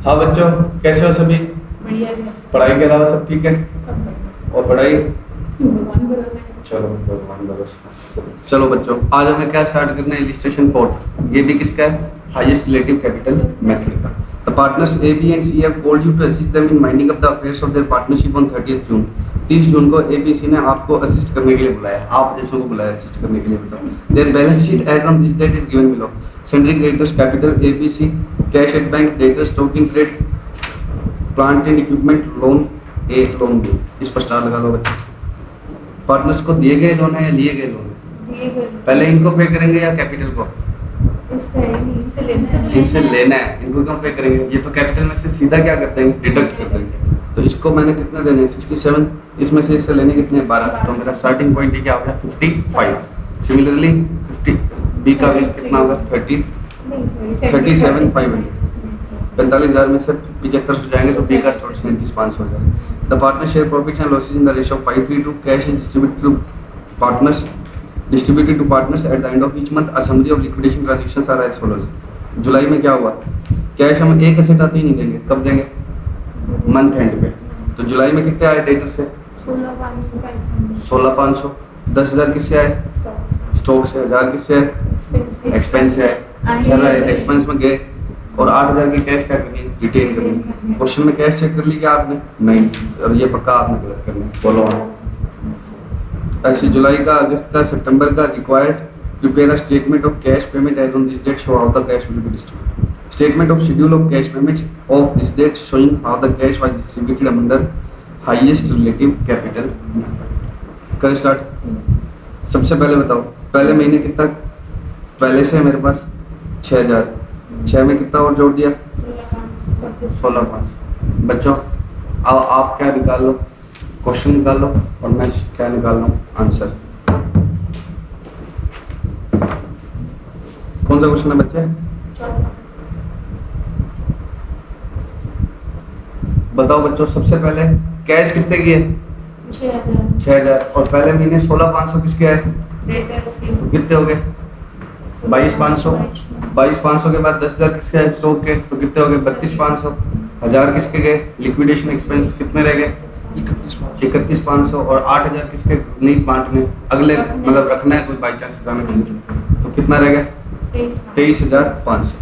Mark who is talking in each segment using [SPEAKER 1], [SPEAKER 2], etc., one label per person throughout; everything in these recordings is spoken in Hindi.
[SPEAKER 1] हाँ बच्चों, कैसे हो सभी?
[SPEAKER 2] बढ़िया है।
[SPEAKER 1] पढ़ाई के अलावा सब ठीक है?
[SPEAKER 2] सब बढ़िया।
[SPEAKER 1] और पढ़ाई?
[SPEAKER 2] भगवान भरोसे है।
[SPEAKER 1] चलो भगवान भरोसे। चलो बच्चों, आज हमें क्या स्टार्ट करना है? Illustration fourth. ये भी किसका है? हाईएस्ट रिलेटिव कैपिटल मेथड का। The partners A B and C have called you to assist them in minding up the affairs of their partnership on 30th June. 30 June को ए बी सी ने आपको असिस्ट करने के लिए बुलाया है। आप जैसों को बुलाया असिस्ट करने के लिए। बताओ their balance sheet as on this date is given below. Sundry creditors capital A B C, cash at bank, debtors stock in trade, plant and equipment loan A, loan B. इस पर स्टार लगा लो बच्चे। पार्टनर्स को दिए गए लोन है या लिए गए लोन?
[SPEAKER 2] दिए गए।
[SPEAKER 1] पहले इनको पे करेंगे या कैपिटल को?
[SPEAKER 2] इसका है नहीं, इनसे लेना है।
[SPEAKER 1] इनसे लेना है, इनको क्यों पे करेंगे? ये तो कैपिटल में से सीधा क्या कर देंगे? डिडक्ट कर देंगे। तो इसको मैंने कितने देने हैं? 67। इसमें से इससे लेने कितने? 12। तो मेरा स्टार्टिंग पॉइंट क्या हो गया? 55। सिमिलरली 50 बी का भी कितना होगा? 37,500। 45,000 में से 75 जाएंगे तो बी का स्टोर 37,500 हो जाएगा। The partner share profits and losses in the ratio 5:3 cash is distributed to partners at the end of each month. A summary of liquidation transactions are as follows. जुलाई में क्या हुआ? कैश हम एक एसेट आते ही नहीं देंगे। कब देंगे? मंथ एंड पे। तो जुलाई में कितने आए डेटर से? 16,500। 10,000 किससे आए? स्टॉक से। 1,000 किससे आए? एक्सपेंस से आए। चल आए, एक्सपेंस में गए। और 8,000 की कैश क्या करनी? रिटेन करनी। क्वेश्चन में कैश चेक कर ली क्या आपने? नहीं। और ये पक्का आपने गलत करना है। Follow on. ऐसे जुलाई का, अगस्त का, सितंबर का required prepare a statement of cash payment as on this date show how the cash will be distributed. Statement of schedule of cash payments of this date showing how the cash was distributed under highest relative capital. कर स्टार्ट। सबसे पहले बताओ, पहले महीने कितना? पहले से मेरे पास 6,000। 6 में कितना और जोड़ दिया? 16,500। बच्चों अब आप क्या निकाल लो? क्वेश्चन निकाल लो और मैं क्या निकाल लूँ? आंसर। कौन सा क्वेश्चन है बच्चे? बताओ बच्चों, सबसे पहले कैश कितने की है? 6,000। और पहले महीने 16,500 किसके है? तो कितने हो गए? 22,500। 22,500 के बाद 10,000 किसके है? स्टॉक के। तो कितने हो गए? 32,500। 1,000 किसके गए? Liquidation expense. कितने रह गए? 31,500। और 8,000 किसके? नहीं बांटने, अगले मतलब रखना है कोई बाई चांस अचानक से। तो कितना रह गया? 23,500।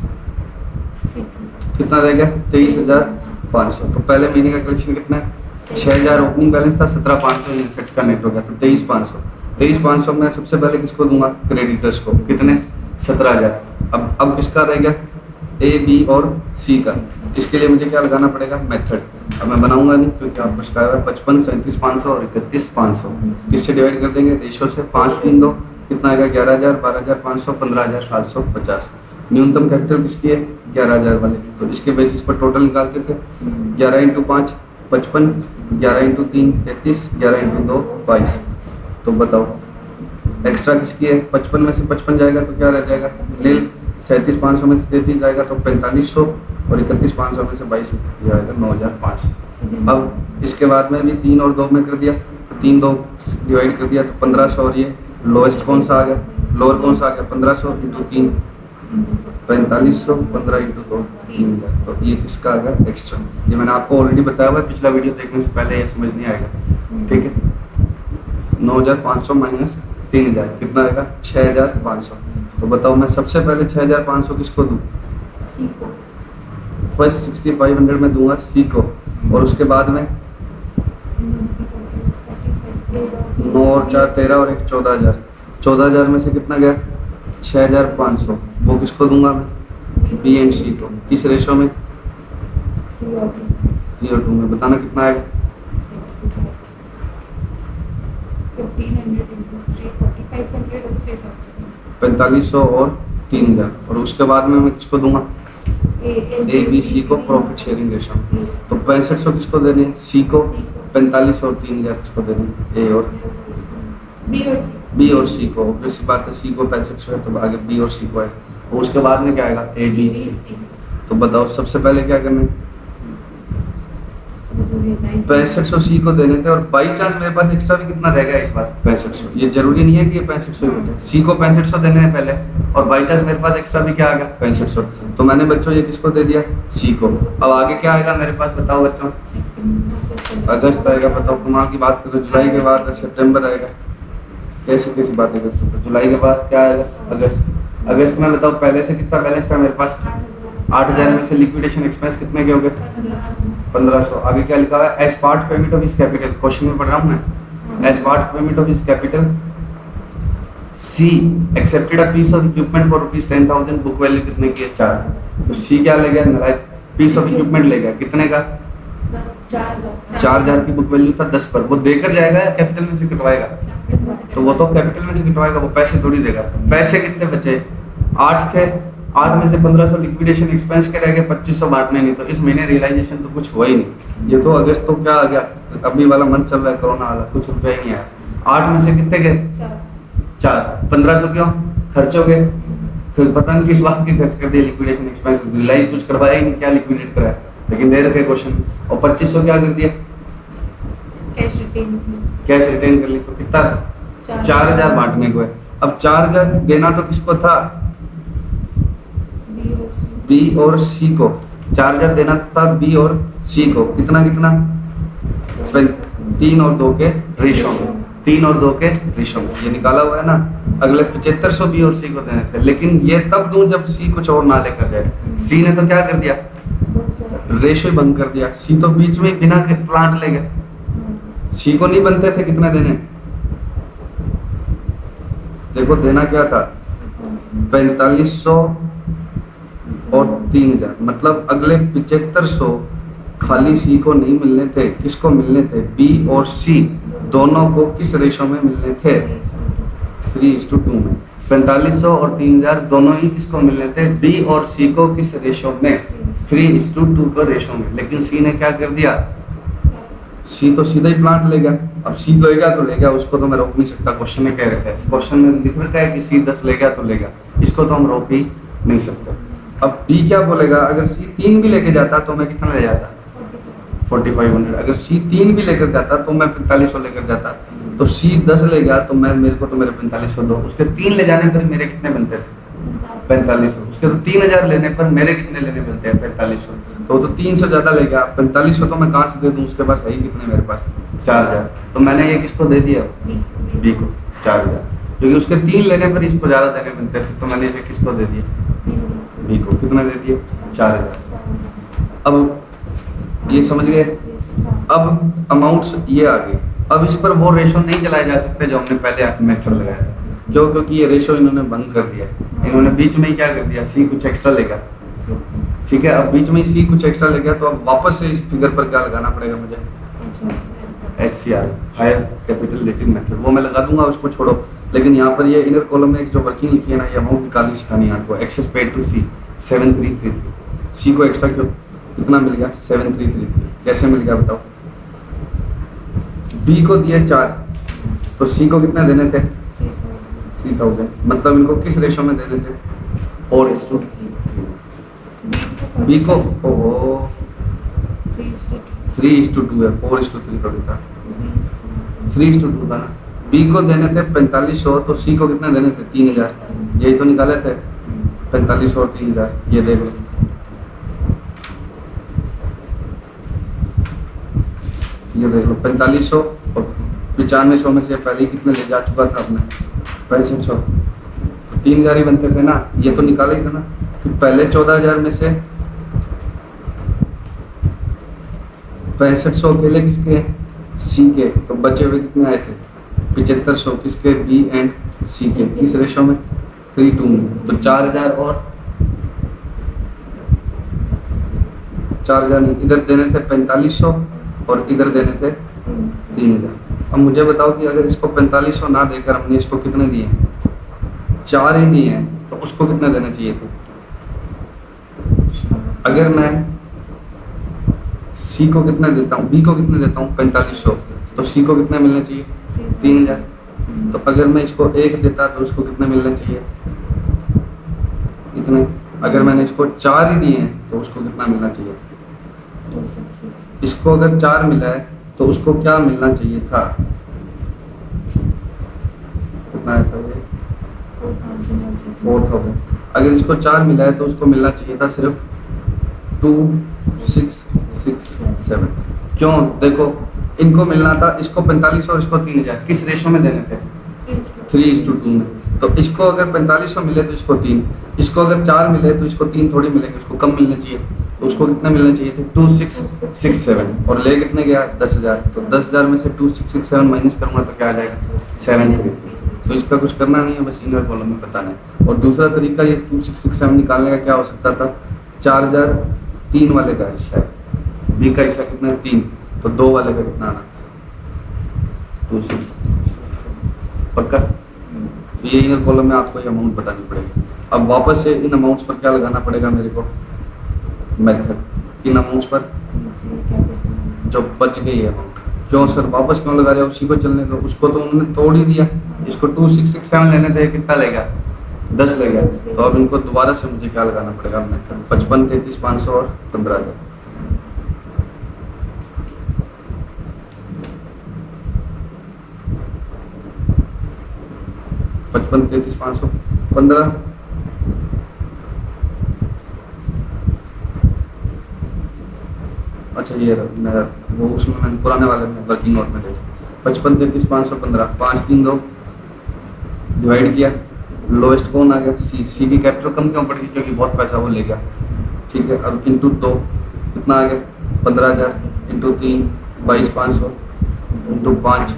[SPEAKER 1] कितना रह गया? 23,500। तो पहले महीने का कलेक्शन कितना है? 6,000 ओपनिंग बैलेंस था, 17,500 एसेट्स का नेट हो गया, तो 23,500। 23,500 में सबसे पहले किसको दूंगा? क्रेडिटर्स को। कितने? 17,000। अब किसका रह गया? ए, बी और सी का। इसके लिए मुझे क्या लगाना पड़ेगा? मेथड। अब मैं बनाऊंगा नहीं क्योंकि आपको शिकायत है। 55, 37,500 और 31,500 किससे डिवाइड कर देंगे? रेशो से। 5, 3, 2 कितना आएगा? 11,000, 12,500, 15,750। न्यूनतम कैपिटल किसकी है? 11,000 वाले। तो इसके बेसिस पर टोटल निकालते थे। 11 इंटू 5 55, 11 इंटू 3 33, 11 इंटू 2 22। तो बताओ एक्स्ट्रा किसकी है? 55 में से 55 जाएगा तो क्या रह जाएगा? ले। 37,500 में से 33 जाएगा तो 4,500 और 31,500 में से 22 जाएगा 9,500। अब इसके बाद में भी 3 और 2 में कर दिया, 3 2 डिवाइड कर दिया तो 1,500। और ये लोएस्ट कौन सा आ गया? लोअर कौन सा आ गया? 1,500 इंटू 3 4,500, 15 इंटू 2 3,000। तो ये किसका आ गया? एक्स्ट्रा। ये मैंने आपको ऑलरेडी बताया हुआ है, पिछला वीडियो देखने से पहले ये समझ नहीं आएगा। ठीक है। 9,500 माइनस 3,000 कितना आएगा? 6,500। तो बताओ मैं सबसे पहले 6,500 किसको दूं?
[SPEAKER 2] सी को।
[SPEAKER 1] फर्स्ट 6,500 में दूंगा सी को। और उसके बाद में 9 और 4 13 और 1 14,000। 14,000 में से कितना गया? 6,500। वो किसको दूंगा मैं? बी एंड सी को। किस रेशो में? 3:2 में। बताना कितना आएगा? 4,500 और 3,000। और उसके बाद में मैं किसको दूंगा? ए बी सी को प्रॉफिट शेयरिंग रेशो। तो 6500 किसको देने? सी को। 4500 और 3,000 किसको देने? ए और बी और सी को। ऑब्वियस बात है, सी को 6500 है तो आगे बी और सी को है। और उसके बाद में क्या आएगा? A B C. तो बताओ सबसे पहले क्या करना है? 6500 सी को देने थे। और बाई चांस मेरे पास एक्स्ट्रा भी कितना रहेगा इस बार? 6500। ये जरूरी नहीं है कि ये 6500 ही बचे। सी को 6500 देने हैं पहले, और बाई चांस मेरे पास एक्स्ट्रा भी क्या आ गया 6500, तो मैंने बच्चों ये किसको दे दिया, सी को। अब आगे क्या आएगा मेरे पास बताओ बच्चों, अगस्त आएगा। बताओ कमाल की बात करो, जुलाई के बाद सितंबर आएगा, कैसी कैसी बातें करते हो। जुलाई के बाद क्या आएगा, अगस्त। अगस्त में बताओ पहले से कितना बैलेंस था मेरे पास, 8000 में से लिक्विडेशन एक्सपेंस कितने के हो गए, 1500। आगे क्या लिखा हुआ है, as part payment of his capital, question में पढ़ रहा हूँ मैं, as part payment of his capital C accepted a piece of equipment for ₹10,000, book value कितने की है, 4। तो सी क्या ले गया, नालायक, पीस ऑफ इक्विपमेंट ले गया, कितने का, 4000 की बुक वैल्यू था 10 पर। वो देकर जाएगा या कैपिटल में से कटवाएगा, तो वो तो कैपिटल में से कटवाएगा, वो पैसे थोड़ी देगा। तो पैसे कितने बचे, 8 थे, 8 में से 1500 लिक्विडेशन एक्सपेंस के रह गए, 2500 बांटने नहीं। तो इस महीने रियलाइजेशन तो कुछ हुआ ही नहीं। ये तो अगस्त तो क्या आ गया, अभी वाला मंथ चल रहा है कोरोना वाला, कुछ रुपया ही नहीं आया। 8 में से कितने गए, 4, 1500 क्यों खर्च हो गए, फिर पता नहीं किस बात के खर्च कर दिए लिक्विडेशन एक्सपेंस, रियलाइज कुछ करवाया ही नहीं, क्या लिक्विडेट कराया, लेकिन दे रखे क्वेश्चन। और 2500 क्या कर दिया, कैश रिटेन कर ली, तो कितना 4000 बांटने को है। अब 4000 देना तो किसको था, बी और सी को, 4000 देना था बी और सी को, कितना कितना, 3 और 2 के रेशो में, 3 और 2 के रेशो में, ये निकाला हुआ है ना। अगले 7500 बी और सी को देने थे, लेकिन ये तब दूं जब सी कुछ और ना लेकर जाए। सी ने तो क्या कर दिया, रेशो ही बंद कर दिया, सी तो बीच में बिना प्लांट ले गया। सी को नहीं बनते थे कितने देने, देखो देना क्या था, 4500 और 3000, मतलब अगले 7500 खाली सी को नहीं मिलने थे, किसको मिलने थे, बी और सी दोनों को किस रेशो में मिलने थे, 3:2 में। 4500 और 3000 दोनों ही किसको मिलने थे, बी और सी को किस रेशो में, 3:2 का रेशो में। लेकिन सी ने क्या कर दिया, सी तो सीधा ही प्लांट ले गया। अब सी लेगा तो ले गया, उसको तो मैं रोक नहीं सकता, क्वेश्चन में कह रखा है, क्वेश्चन में लिख रखा है कि सी 10 ले गया तो ले गया, इसको तो हम रोक ही नहीं सकते। अब बी क्या बोलेगा, अगर सी 3 भी लेके जाता तो मैं कितना ले जाता, 4500। अगर सी 3 भी लेकर जाता तो मैं 4500 लेकर जाता, तो सी 10 ले गया तो मैं मेरे को तो मेरे 4500 दो। उसके 3 ले जाने पर मेरे कितने बनते थे, 4500। उसके तो 3000 लेने पर मेरे कितने लेने बनते हैं, 4500। तो 300 ज्यादा ले गया, 4500 तो मैं कहाँ से दे दूं, उसके पास है ही कितने, मेरे पास 4000। तो मैंने ये किसको दे दिया, बी को 4000, क्योंकि उसके 3 लेने पर इसको ज्यादा देने बनते थे, तो मैंने इसे किसको दे दिया, बी को। कितना दे दिया, 4000। अब ये समझ गए। अब अमाउंट्स ये आ गए। अब इस पर वो रेशो नहीं चलाए जा सकते जो हमने पहले मेथड लगाया था, जो क्योंकि ये रेशो इन्होंने बंद कर दिया, इन्होंने बीच में ही क्या कर दिया, सी कुछ एक्स्ट्रा लेगा, ठीक है। अब बीच में ही सी कुछ एक्स्ट्रा ले गया, तो अब वापस से इस फिगर पर क्या लगाना पड़ेगा मुझे, HCR, higher capital rating method, वो मैं लगा दूंगा, उसको छोड़ो। लेकिन यहाँ पर ये इनर कॉलम में एक जो वर्किंग लिखी है ना, ये अमाउंट निकालनी सिखानी है आपको। एक्सेस पेड टू सी 7333, सी को एक्स्ट्रा क्यों, कितना मिल गया, 7333, कैसे मिल गया बताओ। बी को दिया 4, तो सी को कितना देने थे, 3000, मतलब इनको किस रेशो में देने थे, 4:3। बी को 3:2 है, 4:3 थोड़ी था, 3:2 था ना। बी को देने थे 4500, तो सी को कितना देने थे, 3000, यही तो निकाले थे, 4500 और 3000, ये देख लो। ये देख लो 4500 और 9500 में से पहले कितने ले जा चुका था आपने, 6500, तो 3000 ही बनते थे ना, ये तो निकाला ही था ना। फिर पहले 14000 में से 6500 अकेले किसके, सी के, तो बचे हुए कितने आए थे, 7500 किसके, बी एंड सी के, किस रेशो में, 3:2 में। तो 4000 और 4000 नहीं, इधर देने थे 4500 और इधर देने थे 3000। अब मुझे बताओ कि अगर इसको 4500 ना देकर हमने इसको कितने दिए, 4 ही दिए हैं, तो उसको कितने देना चाहिए थे। अगर मैं सी को कितने देता हूँ, बी को कितने देता हूँ, 4500, तो सी को कितने मिलने चाहिए, 3000। तो अगर मैं इसको 1 देता तो उसको कितने मिलने चाहिए, इतने। अगर मैंने इसको 4 ही दिए हैं तो उसको कितना मिलना चाहिए था, इसको अगर 4 मिला है तो उसको क्या मिलना चाहिए था, कितना था ये, 4000। अगर इसको 4 मिला है तो उसको मिलना चाहिए था सिर्फ 2667। क्यों? देखो इनको मिलना था, इसको 45 और इसको 3000। किस रेशो में देने थे? 3:2 में। तो इसको अगर 4500 मिले तो इसको 3, इसको अगर 4 मिले तो इसको 3 थोड़ी मिलेंगे, उसको कम मिलने चाहिए। तो उसको कितना मिलने चाहिए थे? 2667। और ले कितने गया? 10,000। तो 10,000 में से 2667 माइनस करूँगा तो क्या आ जाएगा? 733। तो इसका कुछ करना नहीं है, बस इनर कॉलम में बताना है। और दूसरा तरीका ये 2667 निकालने का क्या हो सकता था? 4000 3 वाले का हिस्सा है, बी का हिस्सा कितना है? 3। तो 2 वाले का कितना आना? 26। पक्का? तो ये इनर कॉलम में आपको ये अमाउंट बतानी पड़ेगी। अब वापस से इन अमाउंट्स पर क्या लगाना पड़ेगा मेरे को? मेथड। इन अमाउंट्स पर जो बच गई है अमाउंट। क्यों सर वापस क्यों लगा रहे हो? उसी को चलने दो, उसको तो उन्होंने तोड़ ही दिया। इसको 2667 लेने थे, कितना लेगा? 10 लेगा। तो अब इनको दोबारा से मुझे क्या लगाना पड़ेगा? मेथड। 55, 33, 500 और 15,000। पचपन 33 500 15। अच्छा ये मेरा वो उसमें मैंने पुराने वाले में वर्किंग नोट में देखा 55 33 515 5 3 2 डिवाइड किया। लोएस्ट कौन आ गया? सी। सी की कैपिटल कम क्यों पड़ गई? क्योंकि बहुत पैसा वो ले गया। ठीक है, अब इंटू 2 कितना आ गया? 15,000 इंटू 3 22,500 इंटू 5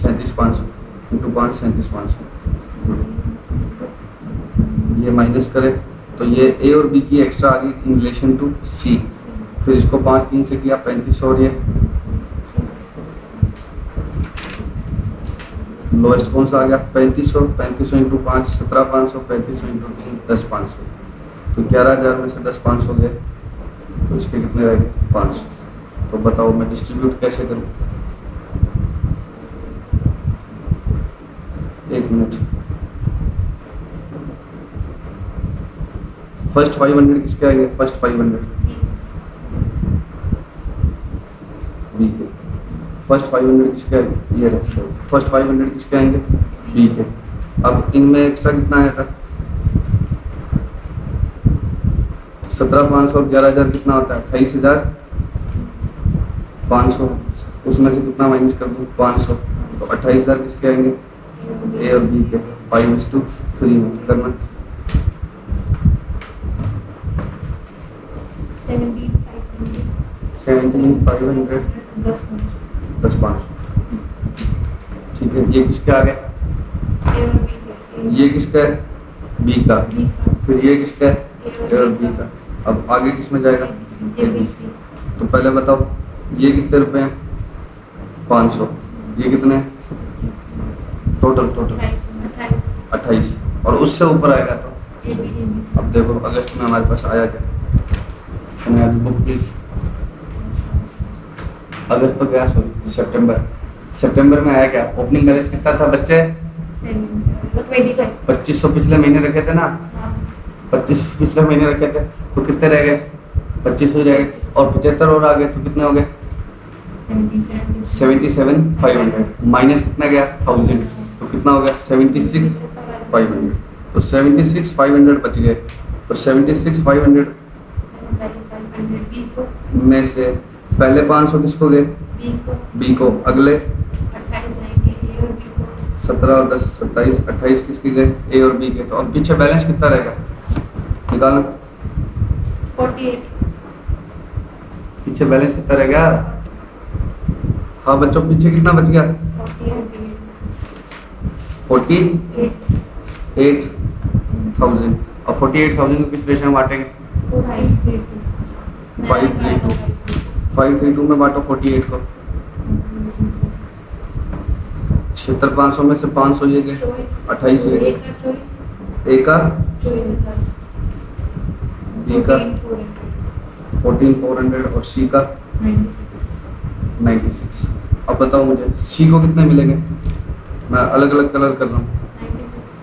[SPEAKER 1] 37,500 इंटू 5 37,500। ये माइनस करें तो ये ए और बी की एक्स्ट्रा आ गई इन रिलेशन टू सी। फिर इसको 5 3 से किया 3500 और ये लोएस्ट कौन सा आ गया? 3500। 3500 इंटू 5 17,500 3500 इंटू 3 10,500। तो 11,000 में से 10,500 गए तो इसके कितने रह गए? 500। तो बताओ मैं डिस्ट्रीब्यूट कैसे करूँ? 1 मिनट। फर्स्ट 500 किसके आएंगे? फर्स्ट 500 बी के। फर्स्ट 500 किसके आएंगे? ये रहे फर्स्ट 500 किसके आएंगे? बी के। अब इनमें एक्स्ट्रा कितना आया था? 17,500 और 11,000 कितना होता है? 28,500। उसमें से कितना माइनस कर दूँ? 500। तो 28,000 किसके आएंगे? ए और बी के। 5:3 में करना। 17,500 10,500। ठीक है, ये किसका आ गया? ये किसका है? बी का। फिर ये किसका है? ए और बी का। अब आगे किस में जाएगा? तो पहले बताओ ये कितने रुपए हैं? 500। ये कितने हैं? टोटल 28। और उससे ऊपर आएगा तो अब देखो अगस्त में हमारे पास आया क्या? Book please. अगस्त तो गया, सॉरी सितंबर में आया क्या? ओपनिंग बैलेंस कितना था बच्चे? 2500 पिछले महीने रखे थे ना? 25 पिछले महीने रखे थे तो कितने रह गए? 2500 रह गए और 75 और आ गए तो कितने हो गए? 77,500 माइनस कितना गया? 1000 तो कितना हो गया? 76,500। तो 76,500 बच गए। तो 76,500 में से पहले 500 किसको गए? बी को। अगले 17 और 10 27 28 किसके गए? ए और बी के। तो अब पीछे बैलेंस कितना रहेगा? निकालना।
[SPEAKER 2] 48।
[SPEAKER 1] पीछे बैलेंस कितना रहेगा? हाँ बच्चों पीछे कितना बच गया? 48,000। और 48,000 को किस रेशो में बांटेंगे? 532 में बांटो 48 को। 76,500 में से 500 ये गए 28 ये गए। ए का बी का 14,400 और सी का 96। अब बताओ मुझे सी को कितने मिलेंगे? मैं अलग अलग कलर कर रहा हूँ।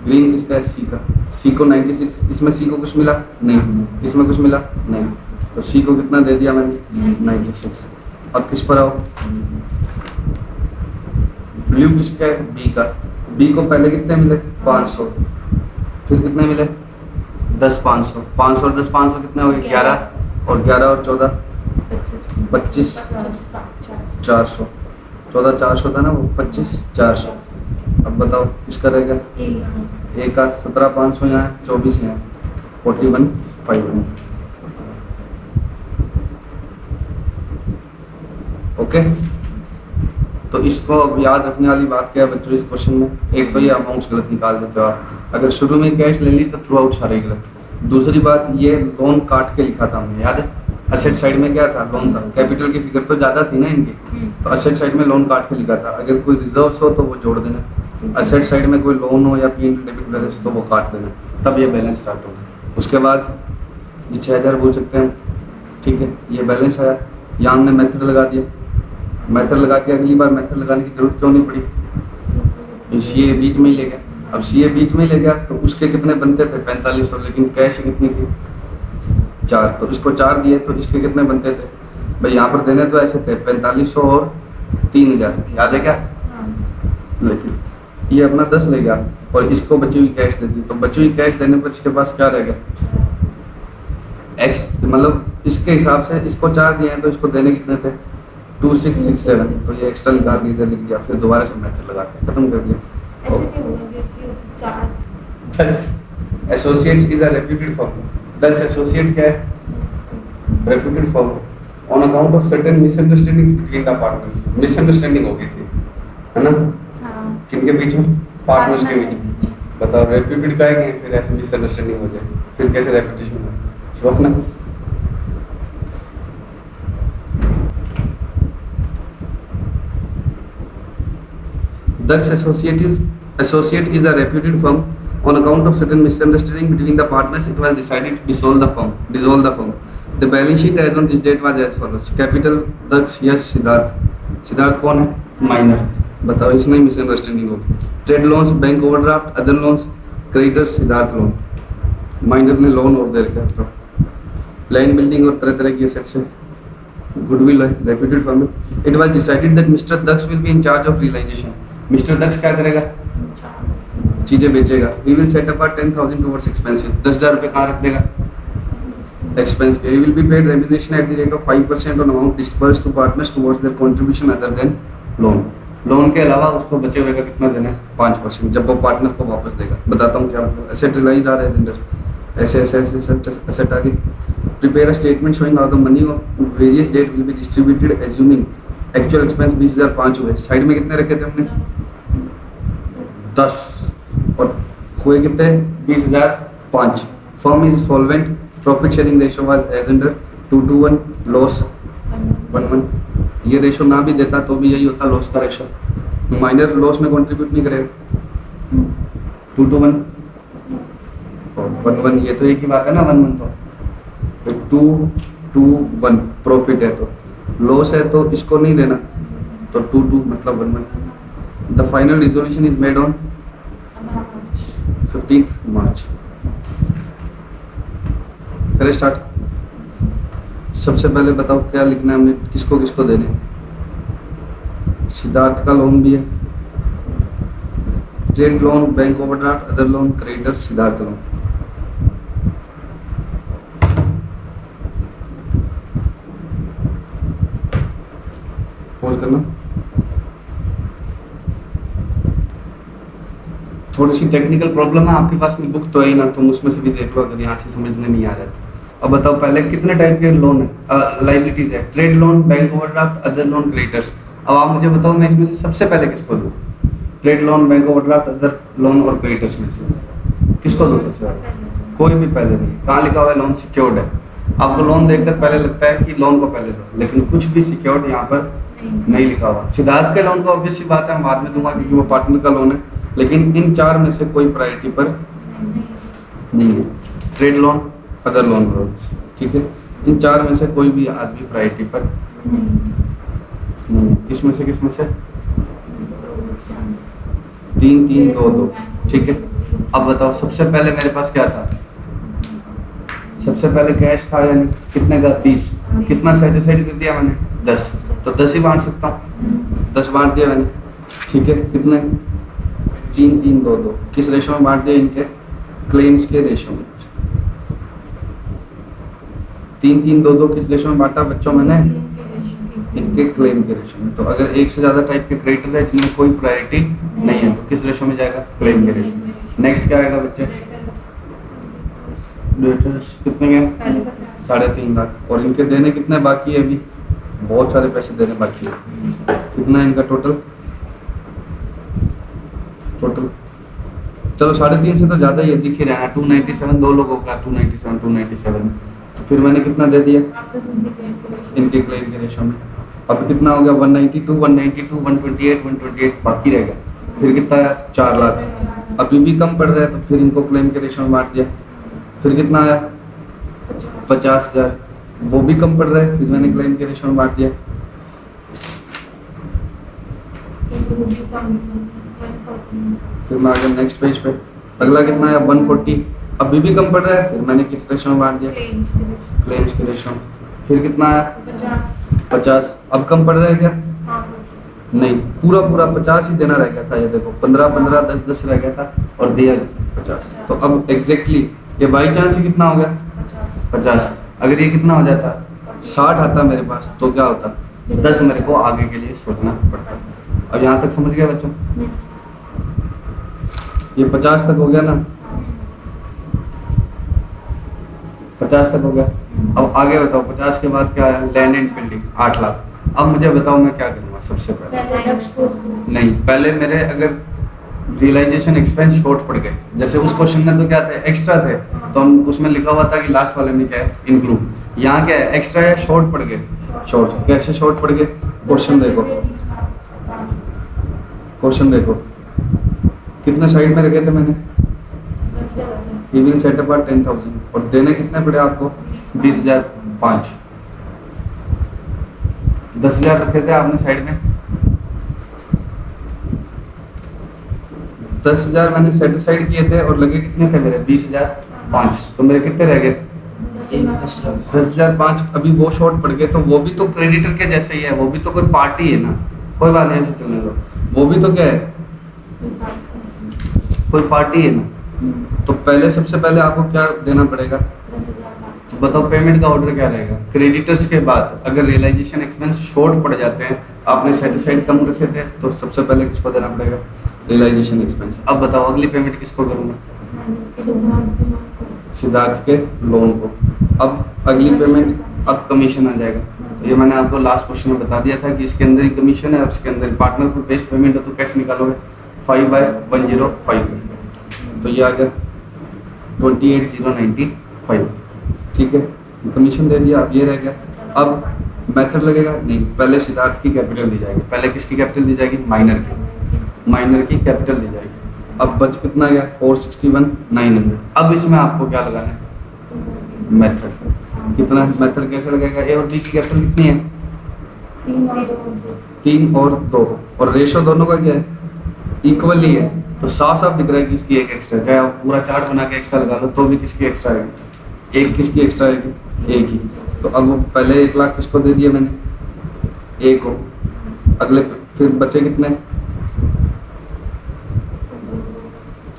[SPEAKER 1] ग्रीन किसका है? सी का। सी को 96। इसमें सी को कुछ मिला? नहीं। इसमें कुछ मिला? नहीं। तो सी को कितना दे दिया मैंने? 96। अब किस पर आओ? ब्लू किसका है? बी का। बी को पहले कितने मिले? 500। फिर कितने मिले 10 500, 500 और 10 500 कितने हो गए 11, और 11 और 14 25 400, 14 400 था ना वो, 25 400। अब बताओ किसका रहेगा, ए का 17 500 यहाँ है, 24 यहाँ है, 41 500। ओके, तो इसको अब याद रखने वाली बात क्या है बच्चों इस क्वेश्चन में, एक तो ये अमाउंट्स गलत निकाल देते हो आप, अगर शुरू में कैश ले ली तो थ्रू आउट सारे गलत। दूसरी बात, ये लोन काट के लिखा था हमने, याद है, असेट साइड में क्या था, लोन था, कैपिटल की फिगर तो ज्यादा थी ना इनकी, तो असेट साइड में लोन काट के लिखा था। अगर कोई रिजर्व्स हो तो वो जोड़ देना, असेट साइड में कोई लोन हो या पी डेबिट बैलेंस तो वो काट देना, तब ये बैलेंस स्टार्ट होगा। उसके बाद ये 6000 बोल सकते हैं, ठीक है, ये बैलेंस आया, यहाँ हमने मेथड लगा दिया, मेथड लगा के अगली बार मेथड लगाने की जरूरत क्यों नहीं पड़ी, सीए बीच में ही ले गया। अब सीए बीच में ही ले गया तो उसके कितने बनते थे 4500, लेकिन कैश कितनी थी 4, तो इसको 4 दिए तो इसके कितने बनते थे भाई, यहाँ पर देने तो ऐसे थे 4500 और 3000, याद है क्या, लेकिन ये अपना 10 ले गया और इसको बची हुई कैश दे दी, तो बची हुई कैश देने पर इसके पास क्या रह गया एक्स, मतलब इसके हिसाब से इसको 4 दिए हैं तो इसको देने कितने थे 2667, तो ये एक्स्ट्रा निकाल के इधर लिख दिया, फिर दोबारा से मेथड लगा के खत्म कर दिया।
[SPEAKER 2] ऐसे क्यों होगा कि 4
[SPEAKER 1] associates is a reputed firm, that's associate क्या है, reputed firm, on account of certain misunderstandings between the partners, misunderstanding हो गई थी, है ना,
[SPEAKER 2] हाँ,
[SPEAKER 1] किनके बीच में, पार्टनर्स के बीच में। बताओ रेप्यूटेड का है, फिर ऐसे मिसअंडरस्टैंडिंग हो जाए, फिर कैसे रेपुटेशन हो, रोकना। Dux Associate is a reputed firm. On account of certain misunderstanding between the partners, it was decided to dissolve the firm. The balance sheet as on this date was as follows: capital Dux, yes, Siddharth कौन है, माइनर, बताओ इसमें मिसअंडरस्टैंडिंग होगी। Trade loans, bank overdraft, other loans, creditors, Siddharth loan, minor ने लोन और दे रखा है, लैंड बिल्डिंग और तरह तरह की एसेट्स है, गुडविल है, रेप्यूटेड फर्म है। It was decided that mister Daksh will be in charge of realisation, mister Daksh क्या करेगा, चीजें बेचेगा। He will set up 10,000 towards expenses, 10,000 रुपए कहाँ रख देगा, एक्सपेंस के। He will be paid remuneration at the rate of 5% on amount disbursed to partners towards their contribution other than loan. Loan के अलावा उसको बचे हुए का कितना देना है, 5%, जब वो पार्टनर को वापस देगा। बताता हूँ क्या मतलब, एसेट रियलाइज्ड आ रहा है अंडर, ऐसे एसेट आगे। Prepare a statement showing how the money of various debt will be distributed assuming actual expense 20,005 हुए, साइड में कितने रखे थे हमने 10, और हुए कितने 20,005। Firm is solvent, profit sharing ratio was as under 2:1, loss 1:1। ये रेशियो ना भी देता तो भी यही होता लॉस का रेशियो, माइनर लॉस में कंट्रीब्यूट नहीं करेगा, 2:1 और 1:1, ये तो एक ही बात है ना, 1:1 तो 2:1 प्रॉफिट है, तो लॉस है तो इसको नहीं देना, तो 2:2 मतलब 1:1। The final resolution is made on 15th मार्च। करें स्टार्ट। सबसे पहले बताओ क्या लिखना है हमने, किसको किसको देने हैं। सिद्धार्थ का लोन भी है, trade loan, bank overdraft, other loan, creditor, Siddharth loan. Pause करना। थोड़ी सी टेक्निकल प्रॉब्लम है, आपके पास में बुक तो है ही ना, तुम उसमें से भी देख लो अगर यहाँ से समझ में नहीं आ रहा है। अब बताओ पहले कितने टाइप के लोन है, लाइबिलिटीज है, trade loan, bank overdraft, other loan, creditors. अब आप मुझे बताओ मैं इसमें से सबसे पहले किसको दूं, trade loan, bank overdraft, other loan और क्रेडिटर्स में से किसको दूं सबसे पहले? कोई भी पहले नहीं। कहाँ लिखा हुआ है लोन सिक्योर्ड है, आपको लोन देखकर पहले लगता है कि लोन को पहले दो, लेकिन कुछ भी सिक्योर्ड यहाँ पर नहीं लिखा हुआ। सिद्धार्थ के लोन को ऑब्वियस सी बात है मैं बाद में दूंगा क्योंकि वो पार्टनर का लोन है, लेकिन इन 4 में से कोई प्रायोरिटी पर नहीं है। ट्रेड लोन, अदर लोन, ठीक है, इन 4 में से कोई भी आदमी प्रायोरिटी पर नहीं। किसमें से 3 3 2 2, ठीक है। अब बताओ सबसे पहले मेरे पास क्या था, सबसे पहले कैश था, यानी कितने का 20, कितना सेटिस्फाइड कर दिया मैंने 10, तो 10 ही बांट सकता हूँ, 10 बांट दिया मैंने, ठीक है। कितने 3 3 2 2, किस रेशो में बांट दिया इनके, क्लेम्स के रेशो में 3-3-2-2 किस रेशो में बांटा बच्चों मैंने? इनके क्लेम के रेशो में। तो अगर एक से ज्यादा टाइप के क्रेडिटर है जिनमें कोई प्रायोरिटी नहीं है तो किस रेशो में जाएगा? क्लेम के रेशो में। नेक्स्ट क्या आएगा बच्चे? डेटर्स कितने के? 3.5 लाख। और इनके देने कितने बाकी है? अभी बहुत सारे पैसे देने बाकी है। कितना है इनका टोटल? चलो 3.5 से तो ज्यादा ही है, दिख ही रहा है 297 दो लोगों का 297 तो फिर मैंने कितना दे दिया इनके क्लेम के रेशो में। अब कितना हो गया? 192 128 बाकी रह गया। फिर कितना आया? 4 लाख। अभी भी कम पड़ रहा है तो फिर इनको क्लेम के रेशो में बांट दिया। फिर कितना आया? 50,000। वो भी कम पड़ रहा है, फिर मैंने क्लेम के रेशो में बांट दिया। फिर मैं आ गया नेक्स्ट पेज पे। अगला कितना आया? 140। अभी भी कम पड़ रहा है, फिर मैंने किस रेशो में बांट दिया? क्लेम्स के रेशो में। फिर कितना आया? 50। अब कम पड़ रहा है क्या? नहीं, पूरा 50 ही देना रह गया था। ये देखो 15 10 रह गया था और दिया 50। तो अब एग्जैक्टली ये बाई चांस ही कितना हो गया? 50। अगर ये कितना हो जाता? 60 आता मेरे पास तो क्या होता? 10 मेरे को आगे के लिए सोचना पड़ता। अब यहाँ तक समझ गया बच्चों? ये 50 तक हो गया ना? 50 तक हो गया। अब आगे बताओ 50 के बाद क्या है? Land and building 8 lakh. अब मुझे बताओ मैं क्या करूँगा सबसे पहले? नहीं, पहले मेरे अगर रियलाइजेशन एक्सपेंस शॉर्ट पड़ गए, जैसे उस क्वेश्चन में तो क्या थे? एक्स्ट्रा थे, तो हम उसमें लिखा हुआ था कि लास्ट वाले में क्या है? इंक्लूड। यहाँ क्या है? एक्स्ट्रा है, शॉर्ट पड़ गए। शॉर्ट कैसे शॉर्ट पड़ गए? क्वेश्चन देखो कितने साइड में रखे थे मैंने? ही विल सेट अपार्ट 10,000 और देने कितने पड़े आपको? 20,005। 10,000 रखे थे आपने साइड में। 10,000 मैंने सेट साइड किए थे और लगे कितने थे मेरे? 20,005। तो मेरे कितने रह गए? 10,005। अभी वो शॉर्ट पड़ गए तो वो भी तो क्रेडिटर के जैसे ही है, वो भी तो कोई पार्टी है ना। कोई बात नहीं, ऐसे चलने दो। वो भी तो क्या है? कोई पार्टी है ना। तो पहले सबसे पहले आपको क्या देना पड़ेगा? बताओ पेमेंट का ऑर्डर क्या रहेगा? क्रेडिटर्स के बाद अगर रियलाइजेशन एक्सपेंस शॉर्ट पड़ जाते हैं, आपने सेट साइड कम रखे थे, तो सबसे पहले किसको देना पड़ेगा? Realisation expense. अब बताओ अगली पेमेंट किसको करूंगा? सिद्धार्थ के लोन को। अब अगली पेमेंट, अब कमीशन आ जाएगा। तो ये मैंने आपको लास्ट क्वेश्चन में बता दिया था कि इसके अंदर ही कमीशन है और इसके अंदर पार्टनर को बेस्ड पेमेंट है, तो कैसे निकालोगे? 5/105। तो ये आ गया 28,095। ठीक है, कमीशन दे दिया। अब ये रह गया। अब मेथड लगेगा नहीं, पहले सिद्धार्थ की कैपिटल दी जाएगी। पहले किसकी कैपिटल दी जाएगी? माइनर की कैपिटल दी जाएगी। अब बच कितना गया? 461,900। अब इसमें आपको क्या लगाना है? मेथड। कितना मेथड कैसे लगेगा? ए और बी की कैपिटल कितनी है? 3 और 2 और रेशो दोनों का क्या है? इक्वली है। तो साफ साफ दिख रहा है कि इसकी एक एक्स्ट्रा, चाहे आप पूरा चार्ट बना के एक्स्ट्रा लगा लो तो भी किसकी एक्स्ट्रा आएगी? एक किसकी एक्स्ट्रा आएगी? एक ही। तो अब वो पहले 1 लाख किसको दे दिया मैंने? ए को। अगले फिर बचे कितने?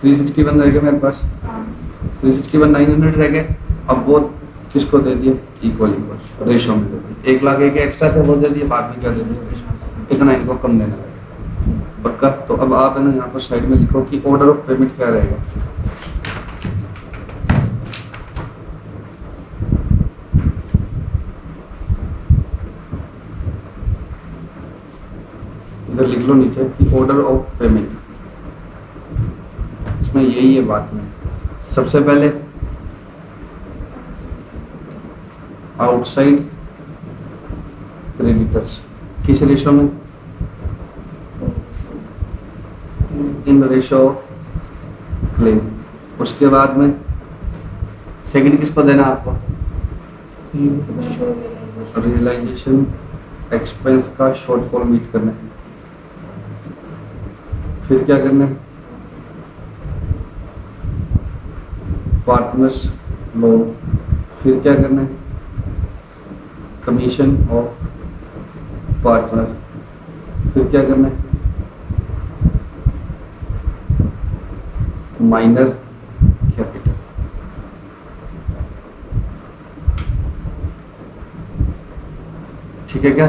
[SPEAKER 1] 361 रह गए मेरे पास। 361,900 रह गए। अब वो किसको दे दिए? इक्वल रेशो में दे दिए। 1 लाख एक एक्स्ट्रा थे वो दे दिए, बाद में क्या दे दिए? इतना इनको कम देना रहेगा। पक्का? तो अब आप है ना यहाँ पर साइड में लिखो कि ऑर्डर ऑफ पेमेंट क्या रहेगा। इधर लिख लो नीचे कि ऑर्डर ऑफ पेमेंट। इसमें यही है बात में। सबसे पहले आउटसाइड क्रेडिटर्स किस रेशो में? In ratio of claim. उसके बाद में सेकंड किसको देना आपको? रियलाइजेशन एक्सपेंस का शॉर्टफॉल मीट करना है। फिर क्या करना है? Partners loan. फिर क्या करना है? Commission of partner. फिर क्या करना है? Minor capital. ठीक है क्या?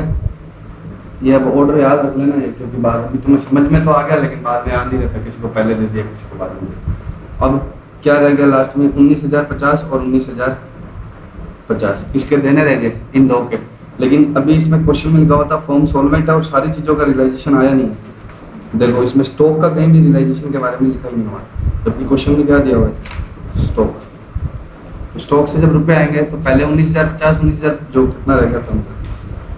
[SPEAKER 1] ये अब ऑर्डर याद रख लेना है, क्योंकि बाद में तुम्हें समझ में तो आ गया, लेकिन बाद में याद नहीं रहता, किसी को पहले दे दिया किसी को बाद में दिया। अब क्या रह गया लास्ट में? 19,050 और 19,050 किसके देने रह गए? इन दो के। लेकिन अभी इसमें क्वेश्चन में लिखा हुआ था फॉर्म सॉल्वेंट है और सारी चीज़ों का रियलाइजेशन आया नहीं। देखो इसमें स्टॉक का कहीं भी रियलाइजेशन के बारे में लिखा ही नहीं हुआ, जबकि क्वेश्चन में क्या दिया हुआ है? स्टॉक। स्टॉक से जब रुपए आएंगे तो पहले 19,050 19,000 जो कितना रहेगा, तो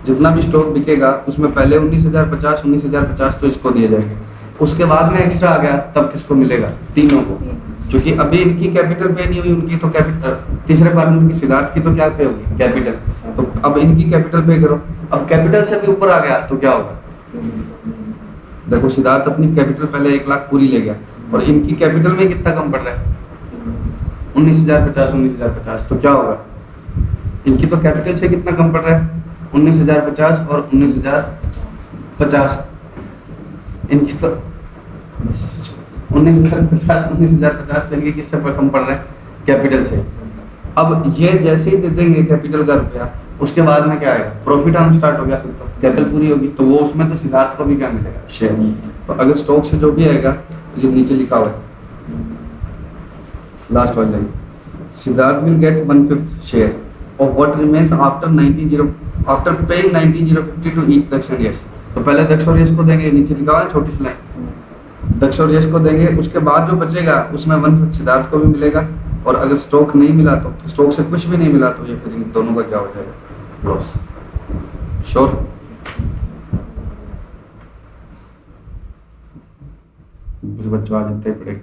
[SPEAKER 1] जितना भी स्टॉक बिकेगा उसमें पहले 19,050 तो इसको दिए जाएंगे। उसके बाद में एक्स्ट्रा आ गया तब किसको मिलेगा? तीनों को। क्योंकि अभी इनकी कैपिटल पे नहीं हुई, उनकी तो कैपिटल तीसरे पार्टनर की सिद्धार्थ की तो क्या पे होगी? कैपिटल। तो अब इनकी कैपिटल पे करो। अब कैपिटल से भी ऊपर आ गया तो क्या होगा? देखो सिद्धार्थ अपनी कैपिटल पहले 1 लाख पूरी ले गया और इनकी कैपिटल में कितना कम पड़ रहा है? 19,050 तो क्या होगा? इनकी तो कैपिटल से कितना कम पड़ रहा है? 19,050 और 19,050। इनकी तो 19,050 से इनकी किससे कम पड़ रहा है? कैपिटल से। अब ये जैसे ही दे देंगे कैपिटल का रुपया, उसके बाद में क्या आएगा? प्रॉफिट आना स्टार्ट हो गया, फिर तो कैपिटल पूरी होगी, तो वो उसमें तो सिद्धार्थ को भी क्या मिलेगा? शेयर। तो अगर स्टॉक से जो भी आएगा, जो नीचे लिखा हुआ है लास्ट वाली line, Siddharth will get 1/5 share of what remains after paying 19,050 to each Daksh and Yash. तो पहले दक्ष और यश को देंगे, नीचे लिखा हुआ है छोटी सी लाइन, दक्ष और यश को देंगे, उसके बाद जो बचेगा उसमें 1/5 सिद्धार्थ को भी मिलेगा। और अगर स्टॉक नहीं मिला तो, स्टॉक से कुछ भी नहीं मिला तो ये फिर इन दोनों का क्या हो जाएगा? लॉस। श्योर? बच्चों आज इतना ही पड़ेगा।